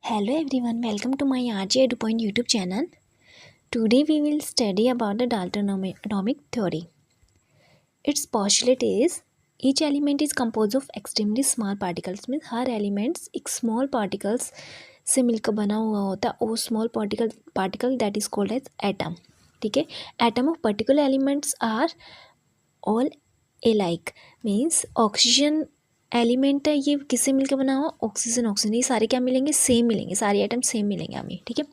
Hello everyone, welcome to my RJ Edupoint YouTube channel. Today we will study about the Daltonic atomic theory. Its postulate is each element is composed of extremely small particles. Means her elements एक small particles से मिलकर बना हुआ होता है. वो small particle that is called as atom. ठीक है. Atom of particular elements are all alike. Means oxygen element है, ये किससे मिलकर बना हुआ? ऑक्सीजन. ये सारे क्या मिलेंगे? सेम मिलेंगे, सारे एटम सेम मिलेंगे हमें. ठीक है.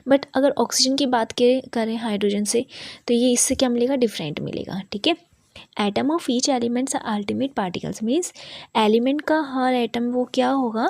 बट अगर ऑक्सीजन की बात करें हाइड्रोजन से, तो ये इससे क्या मिलेगा? डिफरेंट मिलेगा. ठीक है. Atom of each elements are ultimate particles. Means element का हर एटम वो क्या होगा,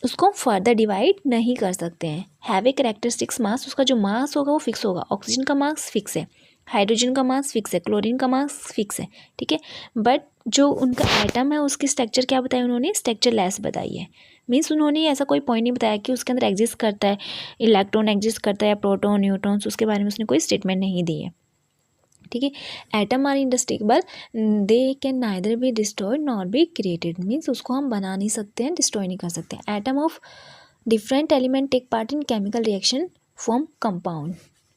उसको फर्दर डिवाइड नहीं कर सकते हैं. हैव ए कैरेक्टरिस्टिक्स मास. उसका जो मास होगा वो फिक्स होगा. ऑक्सीजन का मास फिक्स है, हाइड्रोजन का मास फिक्स है, क्लोरीन का मास फिक्स है. ठीक है. बट जो उनका एटम है उसकी स्ट्रक्चर क्या बताई उन्होंने? स्ट्रक्चर लेस बताई है. मीन्स उन्होंने ऐसा कोई पॉइंट नहीं बताया कि उसके अंदर एग्जिस्ट करता है, इलेक्ट्रॉन एग्जिस्ट करता है या प्रोटॉन न्यूट्रॉन्स, उसके बारे में उसने कोई स्टेटमेंट नहीं दी है. ठीक है. Atom are indestructible, they can neither be destroyed nor be created. Means उसको हम बना नहीं सकते हैं, डिस्ट्रॉय नहीं कर सकते हैं. Atom of different element take part in chemical reaction form compound.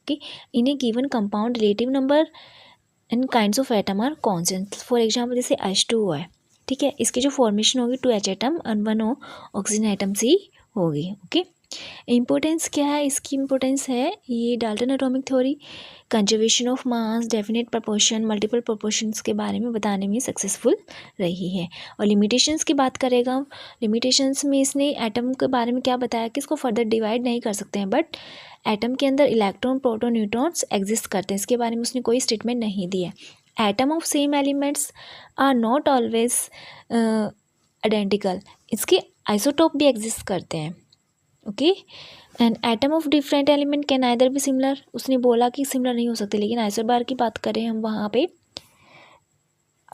Okay, in a given compound relative number and kinds of atom are constant. For example, जैसे H2O है. ठीक है. इसकी जो फॉर्मेशन होगी 2H एटम और 1 ऑक्सीजन एटम से होगी. ओके. इम्पोर्टेंस क्या है? इसकी इम्पोर्टेंस है ये Dalton atomic theory conservation of mass, definite proportion, multiple proportions के बारे में बताने में सक्सेसफुल रही है. और लिमिटेशंस की बात करेगा. लिमिटेशंस में इसने एटम के बारे में क्या बताया कि इसको फर्दर डिवाइड नहीं कर सकते हैं, बट एटम के अंदर इलेक्ट्रॉन, प्रोटॉन, न्यूट्रॉन्स एग्जिस्ट करते हैं. इसके बारे में उसने कोई स्टेटमेंट नहीं दी है. Atom of same elements are not always identical. इसके आइसोटोप भी एग्जिस्ट करते हैं. Okay. And atom of different element can either भी सिमिलर. उसने बोला कि सिमिलर नहीं हो सकते, लेकिन आइसोबार की बात करें हम, वहाँ पे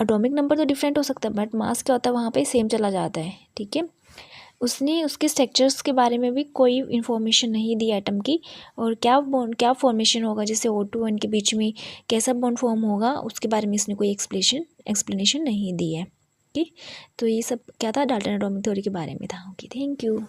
एटॉमिक नंबर तो डिफरेंट हो सकता है बट मास क्या होता है वहाँ पे सेम चला जाता है. ठीक है. उसने उसके स्ट्रक्चर्स के बारे में भी कोई इन्फॉर्मेशन नहीं दी एटम की, और क्या फॉर्मेशन होगा, जैसे O2 के बीच में कैसा बॉन्ड फॉर्म होगा, उसके बारे में इसने कोई एक्सप्लेनेशन नहीं दी है. ओके. तो ये सब क्या था? डाल्टन एटॉमिक थ्योरी के बारे में था. ओके. Thank you.